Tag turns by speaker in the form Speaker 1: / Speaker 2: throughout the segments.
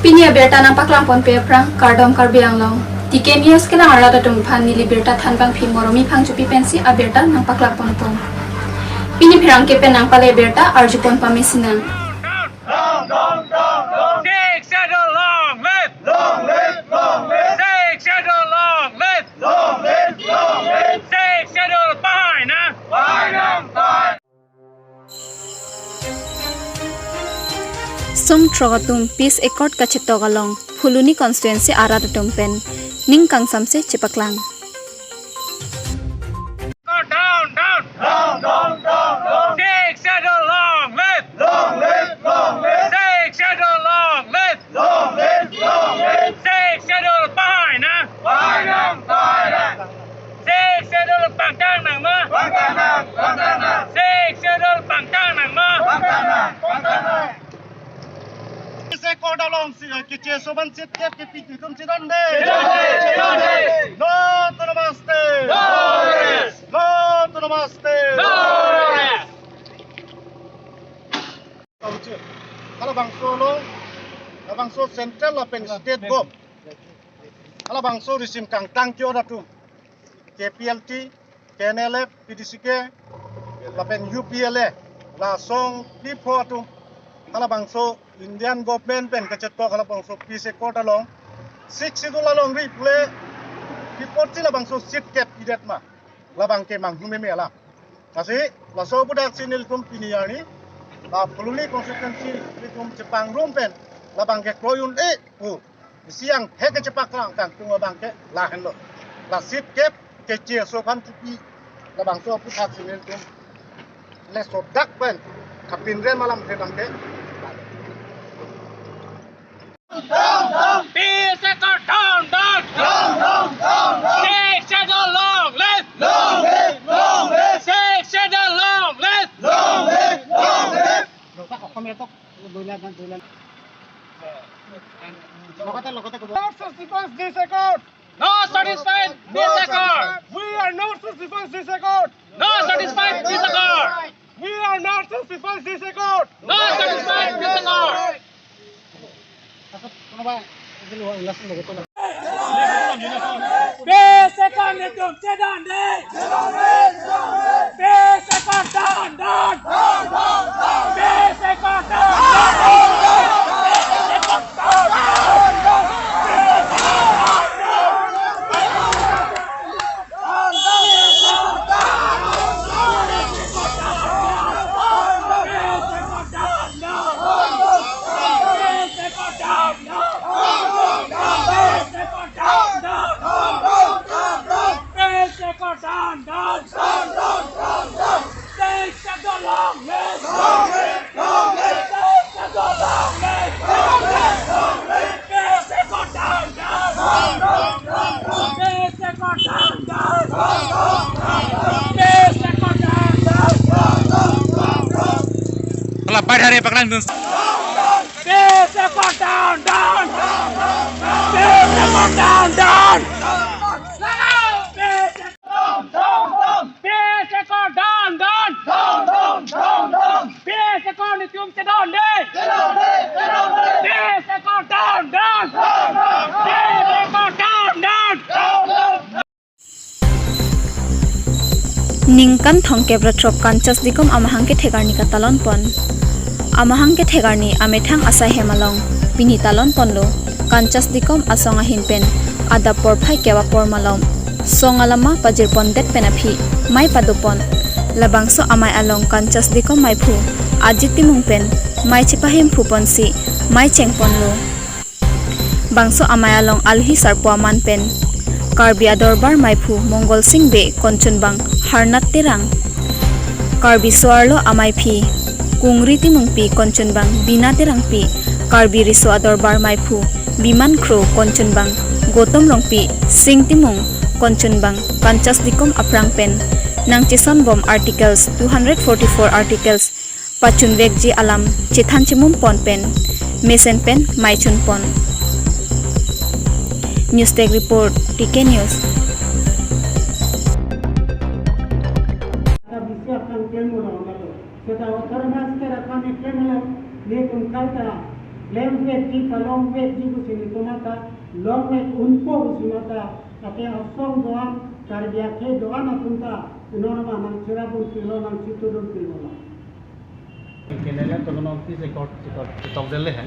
Speaker 1: Pinia berta nang paklang pon pe prang kardom karbiang long. Tike nias kena arada tung phan nili berta than bang phi moromi phang chupi pensi a berta nang paklang pon pon. Pini phirang ke pen nang pale berta arjupon pamisina.
Speaker 2: Six saddle long live! Long live! Long live! Six saddle long live! Long live! Long live! Six saddle fine, huh? Fine, fine!
Speaker 1: Song trogatum peace accord kachitogalong Phuluni constituency arada tumpen ning kangsamse chipaklang.
Speaker 2: Down, down! Down, down, down, down! Six saddle long live! Long live! Long live! Six saddle long live! Long live! Long live! Six saddle fine, huh? Fine, fine! Six saddle pangkang nang ma! Pangkang! Six saddle pangkang nang ma! Pangkang!
Speaker 3: से कोडा लोंग सी कि चेसो बन चित के पीती तुम चिदंडे नो तो नमस्ते नो तो नमस्ते kalau bangso sentral lapen state gov kalau bangso risim kang tang kyo ratu KPLT KNLF PDCK lapen UPLA la song pipo atu kalau bangso Indian government pen kacetok kalau bangso peace accord along 6 itu lalong replay report sila bangso sit cap idet ma labang ke manghume mela kasi laso budak sinil kum piniyani la Phuluni constituency likum Jepang room pen labang ke kloyun siang he ke cepak lang kang tung labang ke la hen lo la sit cap ke che so pan tupi labang so budak sinil kum le so dak pen kapin ren malam ke bang ke
Speaker 2: Peace accord down, down! Six saddle long live! Long live! Long live! Six saddle long live! Long live! Long live! No satisfied this accord!
Speaker 3: We are not satisfied this accord.
Speaker 2: No satisfied this accord!
Speaker 3: We are not satisfied this accord.
Speaker 2: No satisfied this accord! Peace accord nitum chedande! Peace accord down, down! Peace accord down! Lapar hari paklan dun. Peace accord down, down. Peace accord down, down. Peace accord down, down. Peace accord nitum chedande. Peace accord down, down. Peace accord down, down.
Speaker 1: Ningkan thongke bratrop kanchas dikom amahang ke thegarni ka talon pon amahang ke thegarni amethang asa hemalong pini talon ponlo kanchas dikom asonga hinpen ada por phai kewa por malom songalama pajir pon det penapi mai padopon labangso amai along kanchas dikom mai phu ajiti mungpen mai chipahim phu ponsi mai chengponlo bangso amai along alhi sarpo manpen Karbi Adorbar Maipu Mongol Singh Be Konchunbang Harnat Tirang Karbi Soarlo Amai Phi Kungri Timung Pi Konchunbang Bina Tirang Pi Karbi Riso Adorbar Maipu Biman Kro Konchunbang Gotom Rongpi Singh Timung Konchunbang Kanchas Dikom Aprang Pen Nang Chison Bom Articles 244 Articles Pachun Vekji Alam Chithan Chimum Pon Pen Mesen Pen Maichun Pon News Tech Report TK News
Speaker 4: Kita otormas kera kami kemlo ni kum kalta lem wet kita long wet jibu sini tomata long wet unpo usimata ate asong doan karbiya ke doan atunta inona nang cirabun pilo nang situdun pilo la
Speaker 5: केनेला तो लोग किसे कोट तक देले है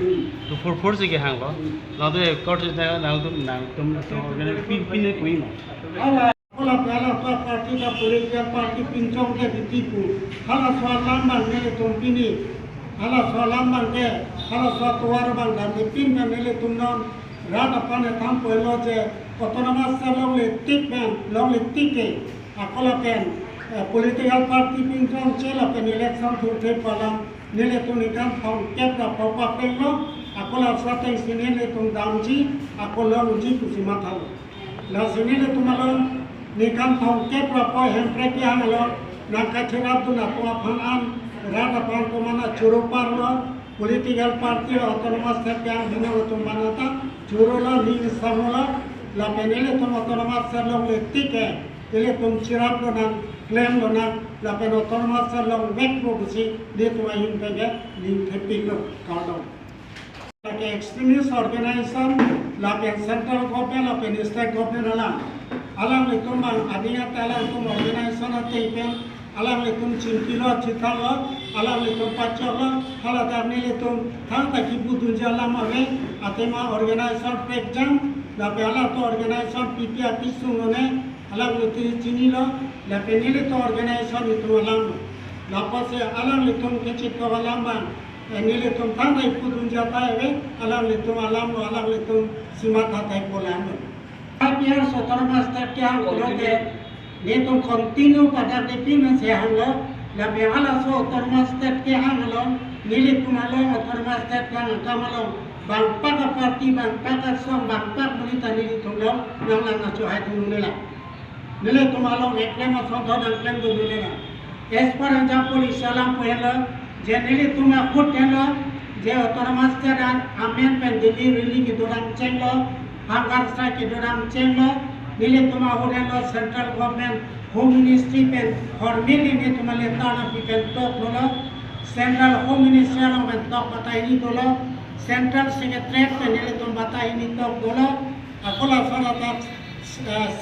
Speaker 5: तो फुर से के हांग लो ना तो कोट से ना तुम तो गने पिन कोई ना
Speaker 4: ala pala pa parti da political party pincong ke ditipu hala soalan bang nele tumpini hala soalan bang ke hala soal bang dan dipin na nele tumnon rada pane tham poilo je otonoma salong le tik bang long le tike akola pen political party pincong chela pen election thurte palam nele tunikan thong kepra papa pelo akola swateng sinele tum damji akola uji kusimathal la sinele tumalon nikan thong kepra po hempre ki angalo nakachirap tu nakwa phanan rada pan ko mana churupar lo political party autonomous sekyang dina to manata churola ning samola la penele to autonomous serlong letike ele tum chirap lo nan claim lo nan la pen autonomous serlong vek ko busi de to ayin pege ning thepi lo kardo like extremist organization la pen central government la pen state government ala alam lekum bang adinya tala lekum organization ate pen alam lekum cinkilo citalo alam lekum pacolo hala darni lekum thang taki budun jalam ave atema organization pekjang la pela to organization pipia pisungone alam lekum cinilo la penile to organization itu alam la pase alam lekum kecit to alam bang nile tum thang taki budun jata ave alam lekum simata tai polan biar autonomous state yang loge dia tu continue pada dipin sehang lo lebih ala so autonomous state yang lo milik kumalo autonomous state yang kamalo bangpa ka parti bangpa ka song bangpa berita milik tu lo yang lang acu hai tu nila nile kumalo eklem so don eklem tu nila esperanza polis salam pehla je nile tuma kut lo je autonomous state amen pen dili rili ki dorang ceng lo Hangar strike ke dalam cenglo, nilai tuma horen lo central government home ministry pen formally ni tuma letak na piken top lo central home ministry lo pen top bata ini lo central secretariat pen nilai tuma bata ini top lo aku lah sana tak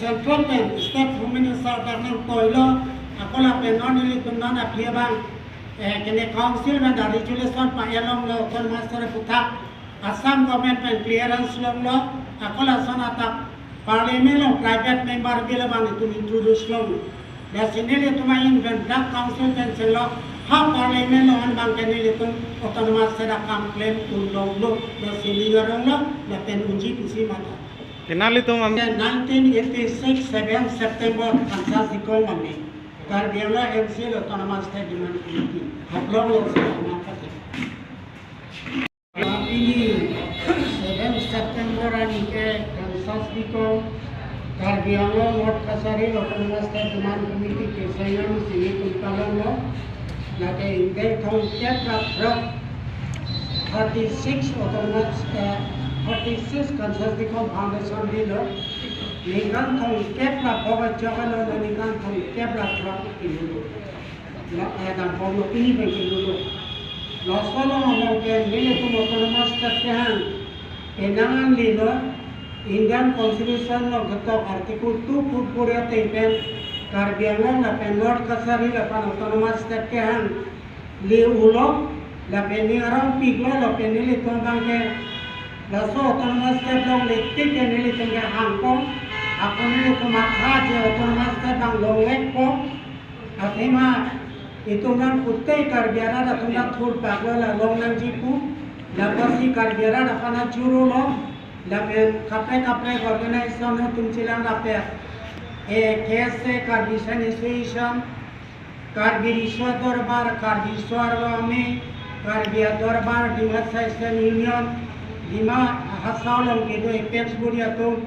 Speaker 4: central pen state home ministry tak nang toilo aku lah pen non nilai tuma na pia bang kene council pen dari resolution pa elong lo kon master putak Assam government pen clearance lo aku langsung atak parlimen lo private member bila bang itu introduce lo dan sini le tu main bendak council pen selo ha parlimen lo an bang kene le tu autonomous seda complain ulong lo dan sini orang lo dan pen uji pusi mata
Speaker 5: kenali tu
Speaker 4: 1986 7 September Kansas dikol mami karbiala MC autonomous state demand committee haplong lo sama pasti ini 7 September ani ke Kansas dikol karbiala North Kasari autonomous state demand committee ke sayang sini kuntalong lo lagi ingin thong ketra drop 36 autonomous 36 Kansas dikol foundation di lo Ningan thong kepla bawa jalan lo ningan thong kepla drop dulu dan bawa ini bagi dulu Lasolo mau ke nilai tu autonomous terkehan enangan lilo Indian Constitution lo ketok artikel 2 purpura tempen karbiangan la penor kasari la pan autonomous terkehan li ulo la penirang piglo la penili tombang ke laso autonomous terkehan letik ke nili tengah Hongkong aku nili tumakha je autonomous terkehan longek po athema itu kan putih karbiara da tundak thur pagla la long nang jipu la pasi karbiara da pana churu lo la pen kapre organization ho tum chilang la pe e kese karbishan association karbiswa dorbar karbiswar lo ame karbia dorbar demarcation union dima hasalom ke do apex buria to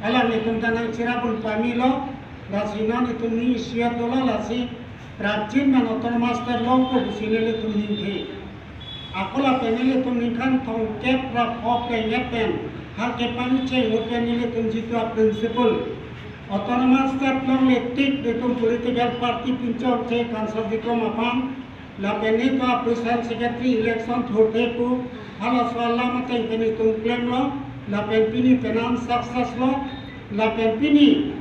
Speaker 4: alam ni tum tanang chirapun pamilo la sinan itu ni sia dola la si प्राचीन में autonomous ter long को busine le tum ning akola penile tum ningkan thong kep ra phop ke yepen har ke panche penile tum jitu principle autonomous ter long le tik de tum political party pinchok che Kansas dikol mapam la penile to president secretary election thote pu Hala soalam mateng pini tung claim lo, lapen pini penam success lo, lapen pini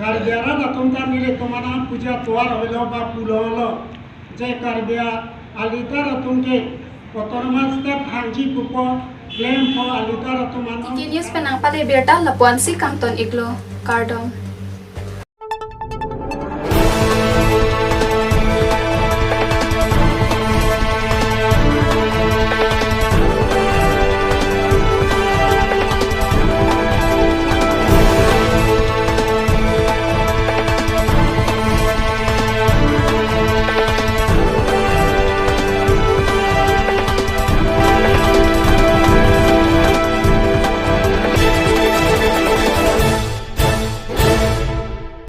Speaker 4: karbiara da tumta nile tumana puja tuar holo ba pulo lo, jai karbia alitara tumke autonomous step hanji kupo claim po alitara tumana.
Speaker 1: Iki news penang pale berta lapuan si kamton iglo kardom.